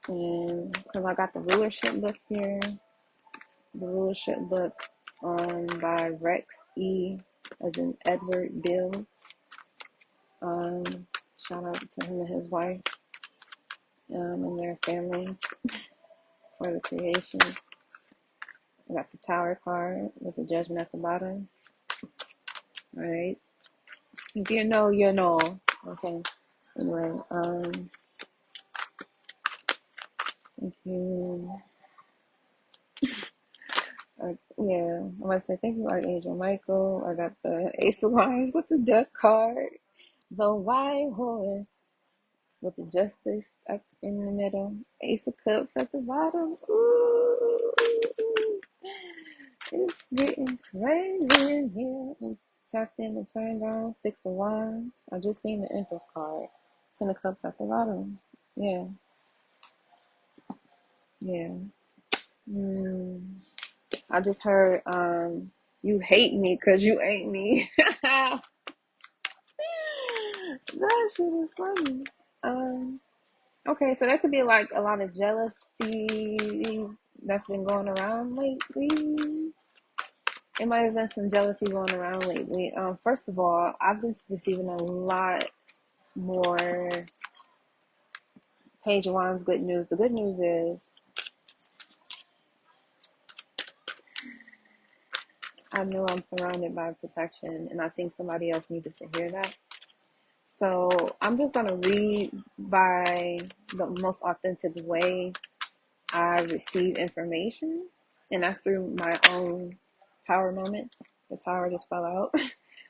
And because I got the rulership book here, the rulership book by Rex E. as in Edward Bills. Um, Shout out to him and his wife and their family for the creation. I got the Tower card with the Judgment at the bottom. All right. If you know, you know. Okay. Anyway, thank you. Yeah, I'm going to say thank you, Archangel Michael. I got the Ace of Wands with the Death card, the White Horse with the Justice up in the middle, Ace of Cups at the bottom. Ooh, it's getting crazy in here. And tapped in and turned on, Six of Wands. I just seen the Empress card, Ten of Cups at the bottom. Yeah, yeah. Mm. I just heard, you hate me because you ain't me. That shit is funny. Um, okay, so that could be like a lot of jealousy that's been going around lately. It might have been some jealousy going around lately. First of all, I've been receiving a lot more Page of Wands good news. The good news is I know I'm surrounded by protection, and I think somebody else needed to hear that. So I'm just going to read by the most authentic way I receive information, and that's through my own tower moment. The tower just fell out,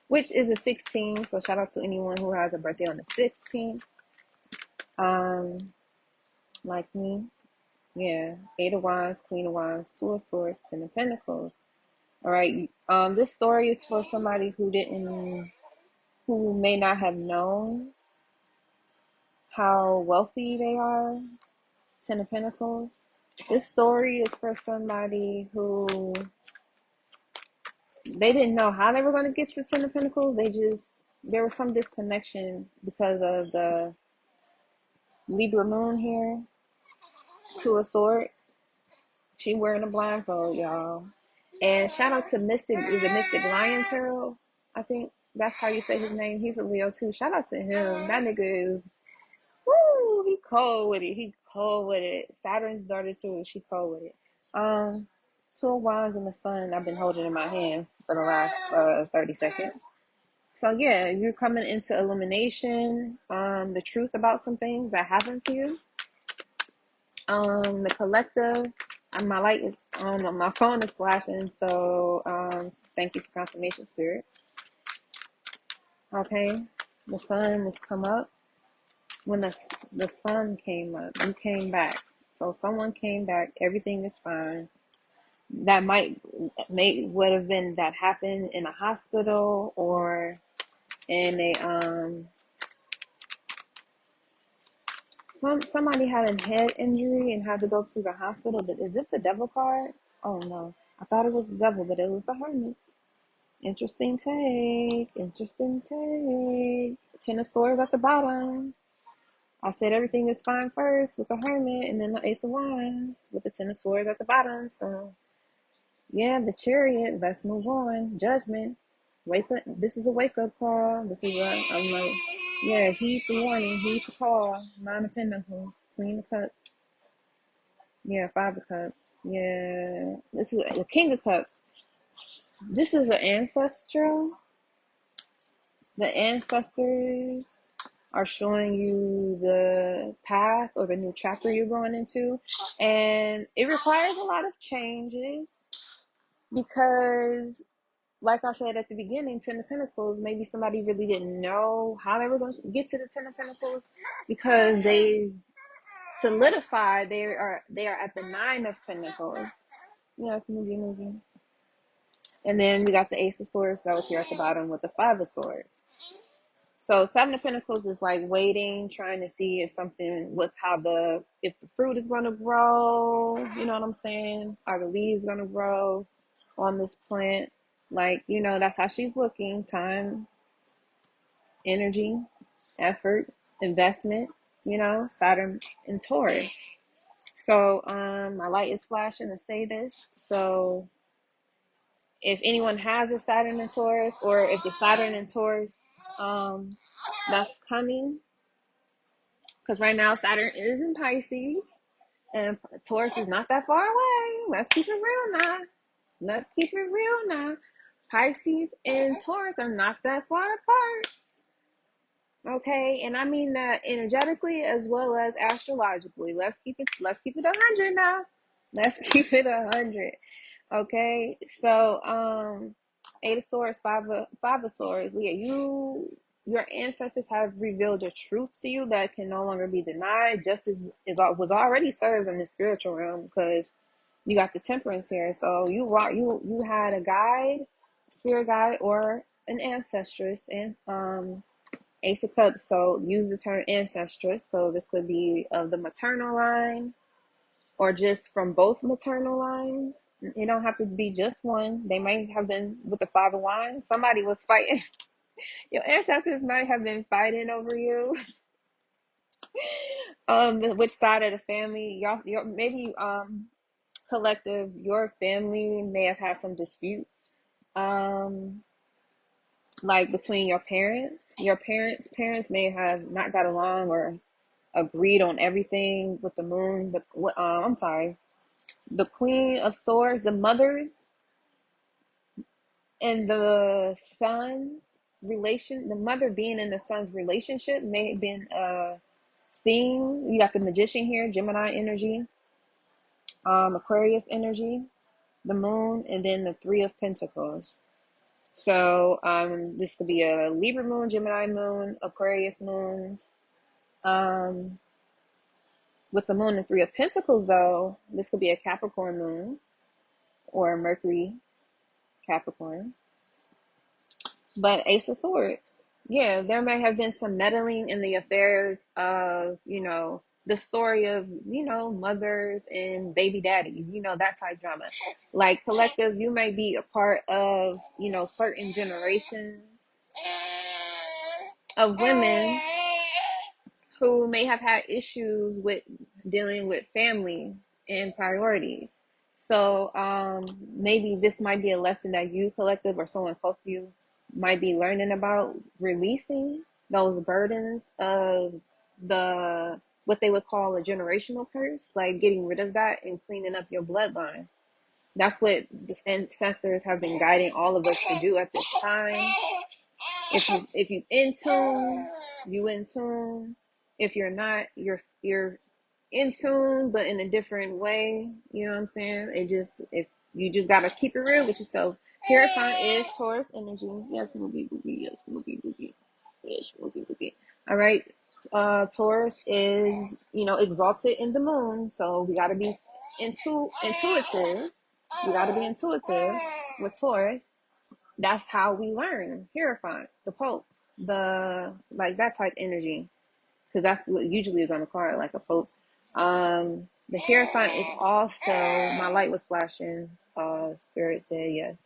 which is a 16. So shout out to anyone who has a birthday on the 16th. Like me, yeah. Eight of Wands, Queen of Wands, Two of Swords, Ten of Pentacles. All right. This story is for somebody who may not have known how wealthy they are. Ten of Pentacles. This story is for somebody who they didn't know how they were going to get to Ten of Pentacles. There was some disconnection because of the Libra moon here. Two of Swords. She wearing a blindfold, y'all. And shout out to Mystic, is it Mystic Lion Tarot? I think that's how you say his name. He's a Leo too. Shout out to him. That nigga is, woo, he cold with it. He cold with it. Saturn's daughter too. She cold with it. Two of Wands and the Sun I've been holding in my hand for the last 30 seconds. So yeah, you're coming into illumination, the truth about some things that happened to you. The collective, my light is on, my phone is flashing, so thank you for confirmation, Spirit. Okay, the sun has come up. When the sun came up, you came back. So someone came back. Everything is fine. That would have been that happened in a hospital or in a somebody had a head injury and had to go to the hospital. But is this the devil card? Oh no, I thought it was the devil, but it was the hermit. Interesting take. Interesting take. Ten of Swords at the bottom. I said everything is fine first with the Hermit, and then the Ace of Wands with the Ten of Swords at the bottom. So, yeah, the Chariot. Let's move on. Judgment. Wake up. This is a wake up call. I'm like, yeah, heed the warning, heed the call. Nine of Pentacles, Queen of Cups. Yeah, Five of Cups. Yeah, this is the King of Cups. This is an ancestral. The ancestors are showing you the path or the new chapter you're going into. And it requires a lot of changes because, like I said at the beginning, Ten of Pentacles, maybe somebody really didn't know how they were going to get to the Ten of Pentacles because they solidified they are at the Nine of Pentacles. Yeah, it's moving. And then we got the Ace of Swords that was here at the bottom with the Five of Swords. So Seven of Pentacles is like waiting, trying to see if if the fruit is going to grow. You know what I'm saying? Are the leaves going to grow on this plant? Like, that's how she's looking. Time, energy, effort, investment. Saturn and Taurus. So my light is flashing to say this. So if anyone has a Saturn in Taurus, or if the Saturn in Taurus um, that's coming, because right now Saturn is in Pisces and Taurus is not that far away. Let's keep it real now. Let's keep it real now. Pisces and Taurus are not that far apart. Okay, and I mean that energetically as well as astrologically. Let's keep it 100 now. Let's keep it 100. Okay, so Eight of Swords, Five of Swords. Yeah, your ancestors have revealed a truth to you that can no longer be denied. Justice was already served in the spiritual realm, because you got the Temperance here. So you had a guide, spirit guide, or an ancestress, and Ace of Cups. So use the term ancestress. So this could be of the maternal line, or just from both maternal lines. You don't have to be just one. They might have been with the Five of Wands. Somebody was fighting. Your ancestors might have been fighting over you. Which side of the family? Maybe collective. Your family may have had some disputes. Like between your parents. Your parents may have not got along or agreed on everything with the moon. But I'm sorry, the Queen of Swords, the mothers and the son's relation, the mother being in the son's relationship may have been seen. You got the Magician here, Gemini energy, Aquarius energy, the moon, and then the Three of Pentacles. So this could be a Libra moon, Gemini moon, Aquarius moons. With the moon and Three of Pentacles, though, this could be a Capricorn moon or Mercury Capricorn. But Ace of Swords, yeah, there may have been some meddling in the affairs of, the story of, mothers and baby daddies, that type drama. Like collective, you may be a part of, certain generations of women who may have had issues with dealing with family and priorities. So maybe this might be a lesson that you, collective, or someone close to you might be learning about, releasing those burdens of the what they would call a generational curse, like getting rid of that and cleaning up your bloodline. That's what the ancestors have been guiding all of us to do at this time. If you in tune, you in tune. If you're not, you're in tune, but in a different way. You know what I'm saying? If you just gotta keep it real with yourself. Hierophant is Taurus energy. Yes, boogie boogie. Yes, boogie boogie. Yes, boogie boogie. All right. Taurus is exalted in the moon, so we gotta be intuitive. We gotta be intuitive with Taurus. That's how we learn. Hierophant, the Pope, the like that type energy, because that's what usually is on the card, like a Pope. The Hierophant is also, my light was flashing. Spirit said yes.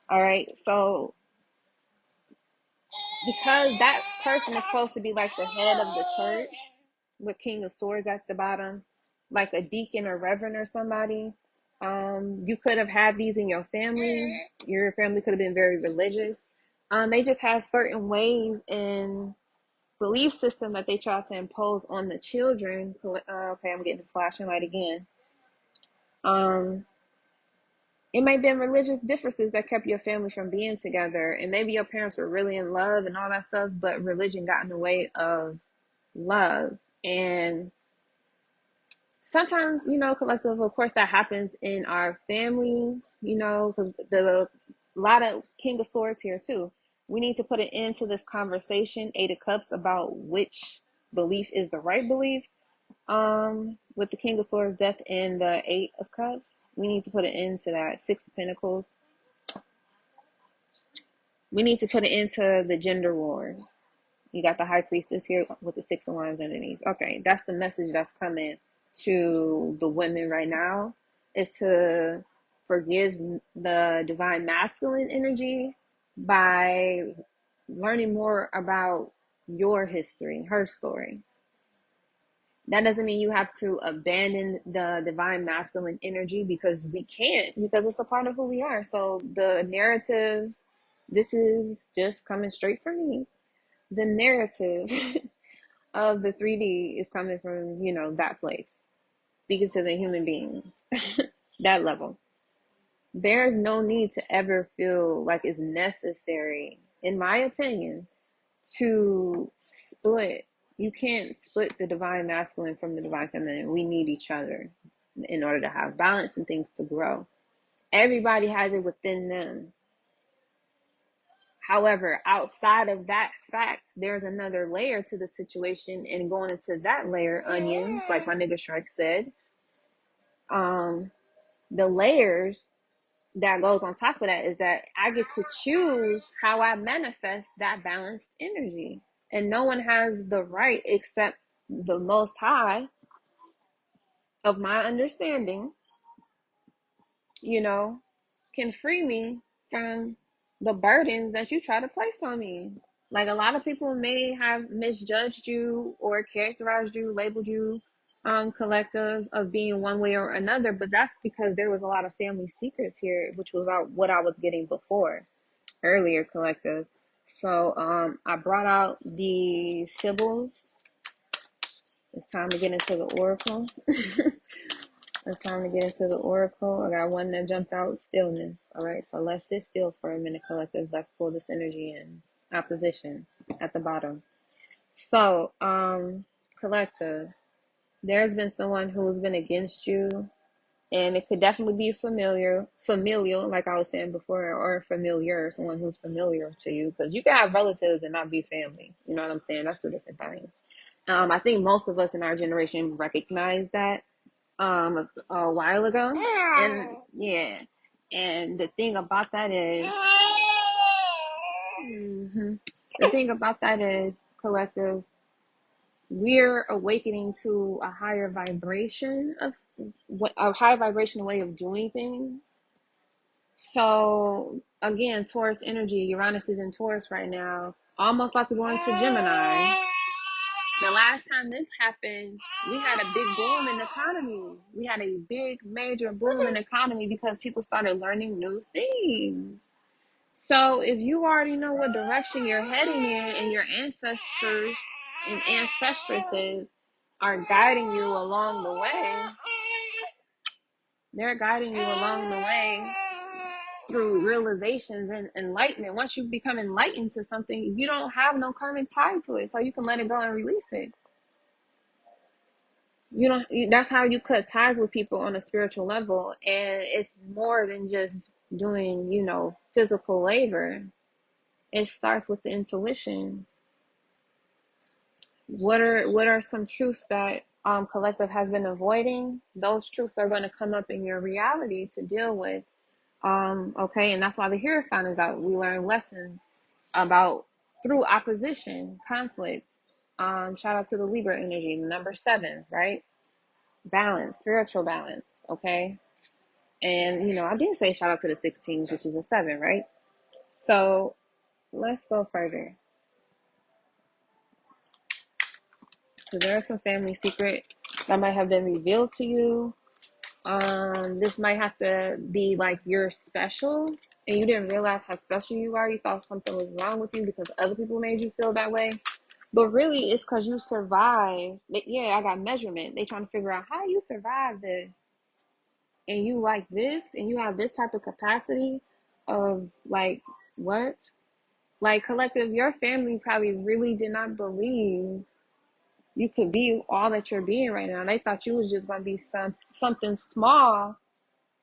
All right, so because that person is supposed to be like the head of the church, with King of Swords at the bottom, like a deacon or reverend or somebody. You could have had these in your family. Your family could have been very religious. They just have certain ways and belief system that they try to impose on the children. Okay, I'm getting the flashing light again. It may have been religious differences that kept your family from being together, and maybe your parents were really in love and all that stuff, but religion got in the way of love. And sometimes, collective, of course, that happens in our families, because a lot of King of Swords here too. We need to put an end to this conversation, Eight of Cups, about which belief is the right belief. With the King of Swords, Death, and the Eight of Cups, we need to put an end to that. Six of Pentacles. We need to put an end to the gender wars. You got the High Priestess here with the Six of Wands underneath. Okay, that's the message that's coming to the women right now, is to forgive the divine masculine energy by learning more about your history, her story. That doesn't mean you have to abandon the divine masculine energy, because we can't, because it's a part of who we are. So the narrative, this is just coming straight from me. The narrative of the 3D is coming from, that place, speaking to the human beings, that level. There's no need to ever feel like it's necessary, in my opinion, to split. You can't split the divine masculine from the divine feminine. We need each other in order to have balance and things to grow. Everybody has it within them. However, outside of that fact, there's another layer to the situation, and going into that layer, onions, like my nigga Shrek said, the layers that goes on top of that is that I get to choose how I manifest that balanced energy. And no one has the right except the Most High, of my understanding, you know, can free me from the burdens that you try to place on me. Like, a lot of people may have misjudged you or characterized you, labeled you, collective, of being one way or another, but that's because there was a lot of family secrets here, which was what I was getting before, earlier, collective. So I brought out the symbols. It's time to get into the oracle. It's time to get into the oracle. I got one that jumped out, stillness. All right, so let's sit still for a minute, collective. Let's pull this energy in. Opposition at the bottom. So, collective, there's been someone who's been against you, and it could definitely be familial, like I was saying before, or familiar, someone who's familiar to you, because you can have relatives and not be family. You know what I'm saying? That's two different things. I think most of us in our generation recognize that a while ago, and yeah, and the thing about that is, the thing about that is, collective, we're awakening to a higher vibration of a high vibration way of doing things. So again, Taurus energy, Uranus is in Taurus right now, almost about to go into Gemini. The last time this happened, we had a big boom in the economy. We had a big, major boom in the economy because people started learning new things. So if you already know what direction you're heading in, and your ancestors and ancestresses are guiding you along the way, they're guiding you along the way through realizations and enlightenment. Once you become enlightened to something, you don't have no karmic tie to it, so you can let it go and release it. You don't. That's how you cut ties with people on a spiritual level, and it's more than just doing, physical labor. It starts with the intuition. What are some truths that collective has been avoiding? Those truths are going to come up in your reality to deal with. Okay, and that's why the Hierophant is out. We learn lessons about through opposition, conflict. Shout out to the Libra energy, number 7, right? Balance, spiritual balance. Okay, and I did say shout out to the 16s, which is a 7, right? So let's go further. So there are some family secret that might have been revealed to you. This might have to be like you're special and you didn't realize how special you are. You thought something was wrong with you because other people made you feel that way. But really, it's because you survived. Yeah, I got measurement. They trying to figure out how you survived this. And you like this, and you have this type of capacity of like, what? Like, collective, your family probably really did not believe you could be all that you're being right now. They thought you was just going to be something small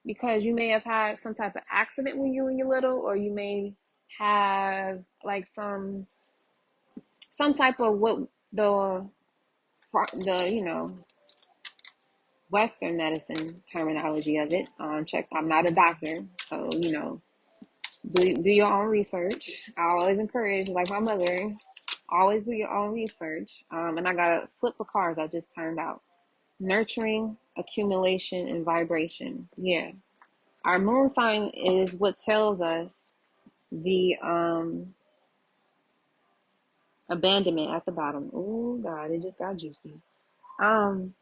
because you may have had some type of accident when you were little, or you may have like some type of what the Western medicine terminology of it. I'm not a doctor, so do your own research. I always encourage, like my mother, always do your own research. And I got a flip of cards I just turned out. Nurturing, accumulation, and vibration. Yeah. Our moon sign is what tells us the abandonment at the bottom. Oh God, it just got juicy. Um,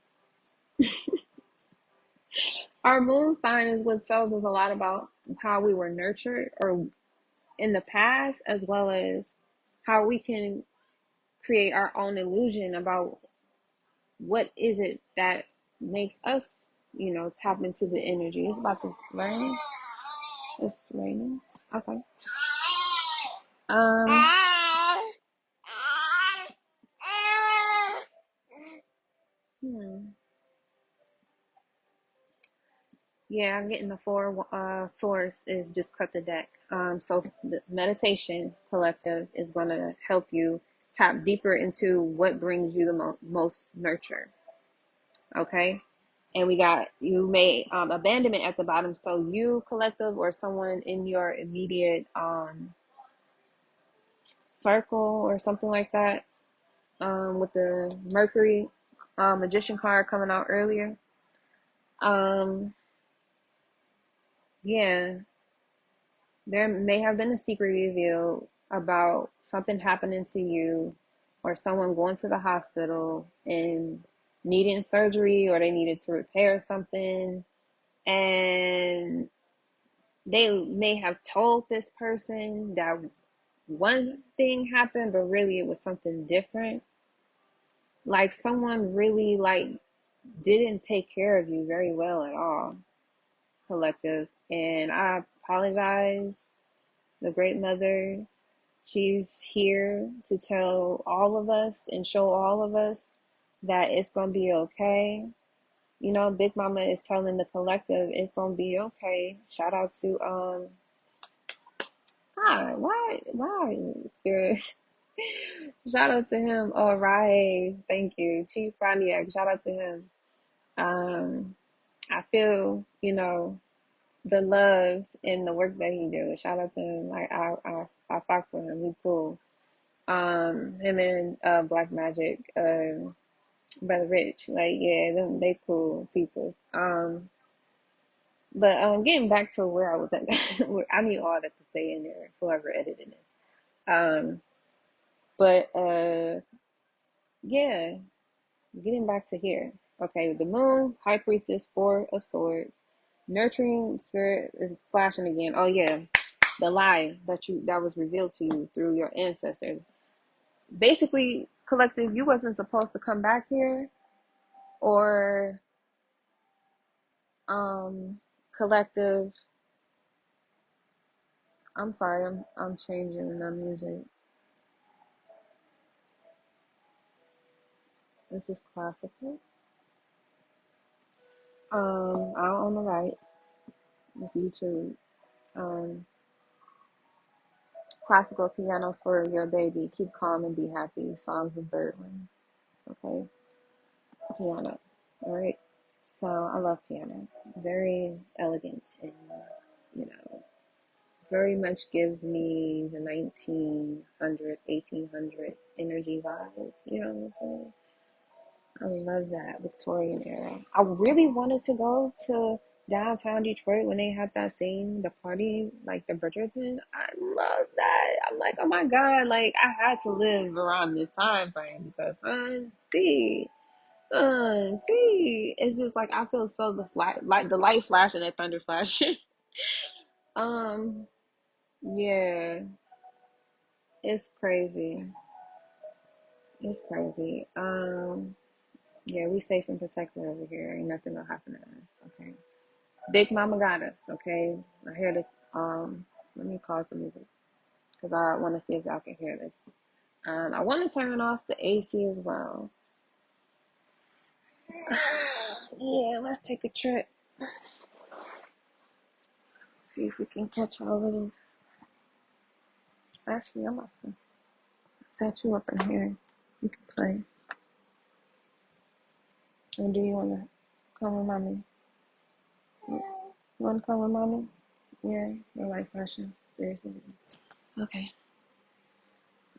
our moon sign is what tells us a lot about how we were nurtured or in the past, as well as how we can create our own illusion about what is it that makes us, tap into the energy. It's about to rain. It's raining. Okay. Um. Hmm. Yeah, I'm getting the four source is just cut the deck. So the meditation collective is going to help you tap deeper into what brings you the most nurture. Okay. And we got you may abandonment at the bottom. So you collective or someone in your immediate circle or something like that. With the Mercury magician card coming out earlier. Um, yeah, there may have been a secret revealed about something happening to you or someone going to the hospital and needing surgery or they needed to repair something. And they may have told this person that one thing happened, but really it was something different. Like someone really didn't take care of you very well at all, collective. And I apologize. The great mother, she's here to tell all of us and show all of us that it's gonna be okay. Big Mama is telling the collective it's gonna be okay. Shout out to why spirit. Shout out to him. All right, thank you, Chief Raniak. Shout out to him. Um, I feel the love and the work that he do. Shout out to him. Like I fuck with him. He cool. Him and Black Magic, Brother Rich. Like yeah, they cool people. But getting back to where I was at, I need all that to stay in there. Whoever edited this. Um, but yeah, getting back to here. Okay, the moon, high priestess, four of swords, nurturing spirit is flashing again. Oh yeah, the lie that was revealed to you through your ancestors. Basically, collective, you wasn't supposed to come back here, or collective. I'm sorry, I'm changing the music. This is classical. I don't own the rights. It's YouTube. Um, classical piano for your baby. Keep calm and be happy. Songs of Birdland. Okay, piano. All right. So I love piano. Very elegant and you know very much gives me the 1900s, 1800s energy vibe. You know what I'm saying? I love that Victorian era. I really wanted to go to downtown Detroit when they had that thing, the party, like the Bridgerton. I love that. I'm like, oh my God, like I had to live around this time frame because, it's just like I feel so like the light flashing and thunder flashing. um, yeah, it's crazy. It's crazy. Yeah, we safe and protected over here. Ain't nothing gonna happen to us. Okay. Big Mama got us, okay? I hear the let me pause the music because I want to see if y'all can hear this. I want to turn off the AC as well. Yeah, let's take a trip. See if we can catch all of this. Actually, I'm about to set you up in here. You can play. Or do you want to come with mommy? You want to come with mommy? Yeah, your life fashion. Seriously. Okay.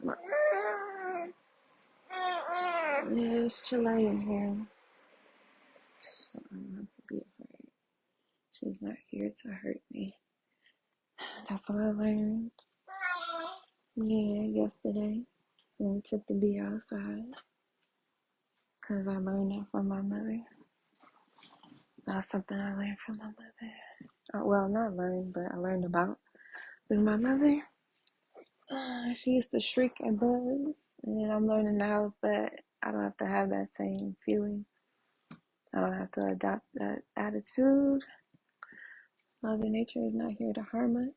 Yeah, it's chilly in here. I'm not to be afraid. She's not here to hurt me. That's what I learned. Yeah, yesterday when we took the bee outside. because I learned that from my mother. That's something I learned from my mother. Well, not learned, but I learned about with my mother. She used to shriek and buzz, and I'm learning now that I don't have to have that same feeling. I don't have to adopt that attitude. Mother Nature is not here to harm us,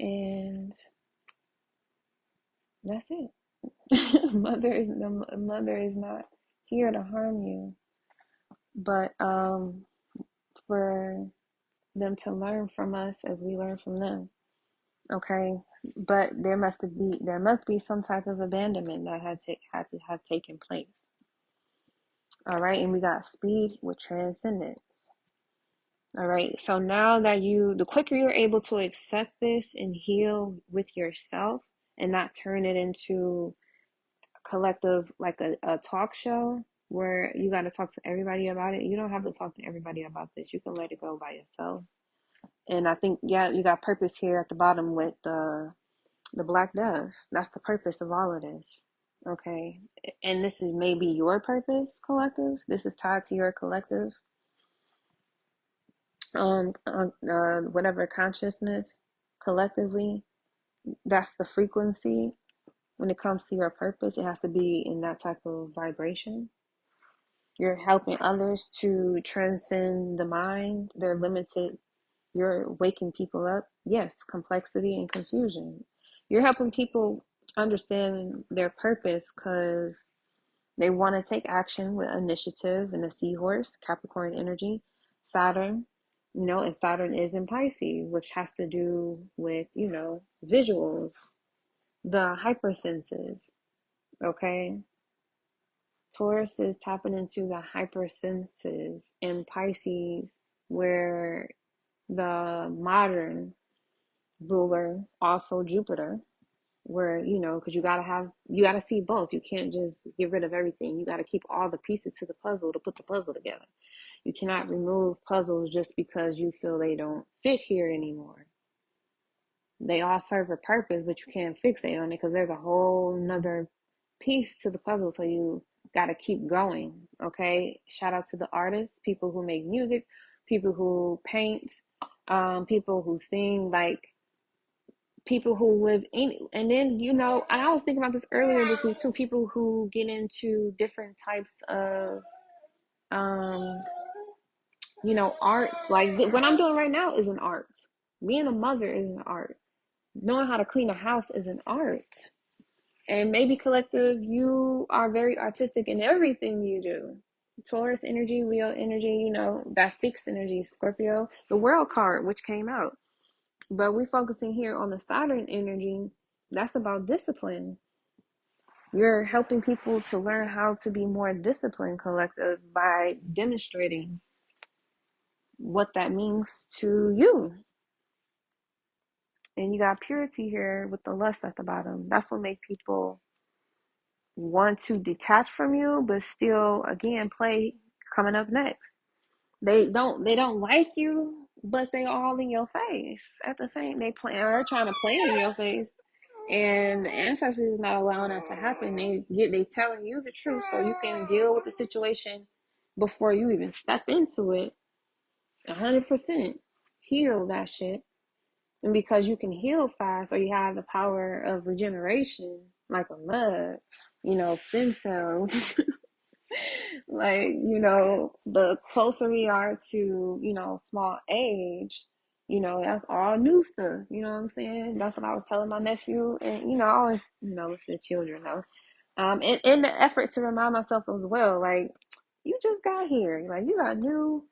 and that's it. Mother is not here to harm you, but for them to learn from us as we learn from them. Okay, but there must be some type of abandonment that had to have taken place. All right, and we got speed with transcendence. All right, so now that the quicker you're able to accept this and heal with yourself and not turn it into collective, like a talk show where you got to talk to everybody about it. You don't have to talk to everybody about this. You can let it go by yourself. And I think, yeah, you got purpose here at the bottom with the black dove. That's the purpose of all of this. Okay. And this is maybe your purpose, collective. This is tied to your collective. Whatever consciousness collectively, that's the frequency. When it comes to your purpose, it has to be in that type of vibration. You're helping others to transcend the mind, their limited. You're waking people up. Yes, complexity and confusion. You're helping people understand their purpose because they want to take action with initiative and a seahorse, Capricorn energy, Saturn, and Saturn is in Pisces, which has to do with, visuals, the hypersenses, okay? Taurus is tapping into the hypersenses in Pisces, where the modern ruler, also Jupiter, where, because you gotta see both. You can't just get rid of everything. You gotta keep all the pieces to the puzzle to put the puzzle together. You cannot remove puzzles just because you feel they don't fit here anymore. They all serve a purpose, but you can't fixate on it because there's a whole nother piece to the puzzle. So you got to keep going. Okay. Shout out to the artists, people who make music, people who paint, people who sing, like people who live in, and then, and I was thinking about this earlier this week too, people who get into different types of, um, arts. Like what I'm doing right now is an art. Being a mother is an art. Knowing how to clean a house is an art. And maybe collective, you are very artistic in everything you do. Taurus energy, Leo energy, that fixed energy, Scorpio, the world card, which came out. But we focusing here on the Saturn energy. That's about discipline. You're helping people to learn how to be more disciplined, collective, by demonstrating what that means to you. And you got purity here with the lust at the bottom. That's what make people want to detach from you, but still, again, play coming up next. They don't like you, but they all in your face at the same. They're trying to play in your face, and the ancestors is not allowing that to happen. They telling you the truth so you can deal with the situation before you even step into it. 100% heal that shit. And because you can heal fast, or you have the power of regeneration, like a mud, stem cells. Like, the closer we are to, small age, that's all new stuff. You know what I'm saying? That's what I was telling my nephew. And, I always, with the children, though. And in the effort to remind myself as well, like, you just got here. Like, you got new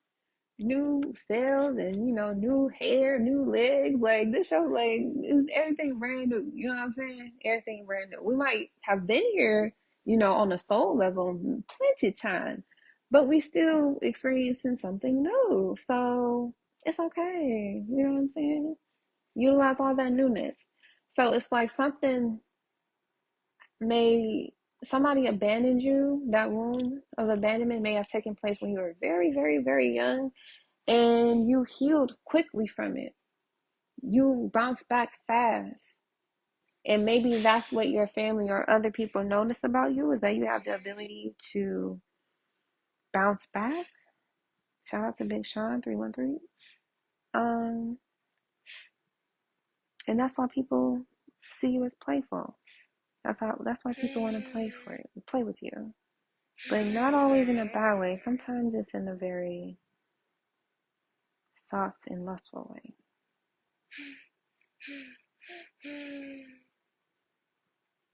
cells and new hair, new legs. Like this show, like is everything brand new. You know what I'm saying? Everything brand new. We might have been here, on the soul level plenty of time, but we still experiencing something new. So it's okay. You know what I'm saying? Utilize all that newness. So it's like may somebody abandoned you. That wound of abandonment may have taken place when you were very, very, very young, and you healed quickly from it. You bounced back fast. And maybe that's what your family or other people notice about you, is that you have the ability to bounce back. Shout out to Big Sean 313. Um, and that's why people see you as playful. That's why people want to play with you. But not always in a bad way. Sometimes it's in a very soft and lustful way.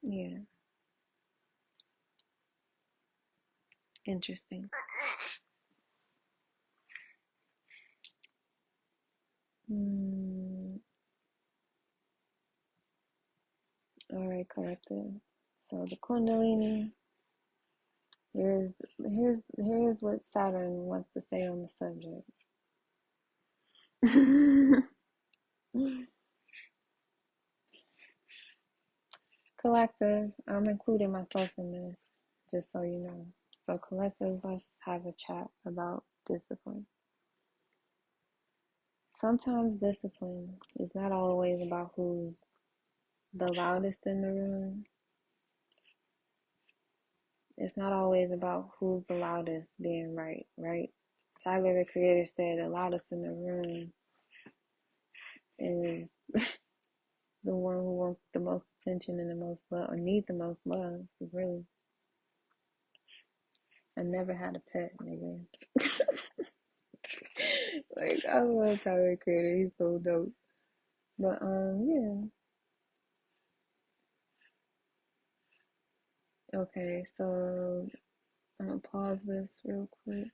Yeah, interesting. Mm, all right, collective. So the Kundalini. Here's what Saturn wants to say on the subject. Collective, I'm including myself in this, just so you know. So collective, let's have a chat about discipline. Sometimes discipline is not always about who's the loudest in the room. It's not always about who's the loudest being right, right? Tyler, the creator, said the loudest in the room is the one who wants the most attention and the most love, or need the most love. Really, I never had a pet, nigga. Like, I love Tyler, the creator. He's so dope. But yeah. Okay, so I'm gonna pause this real quick.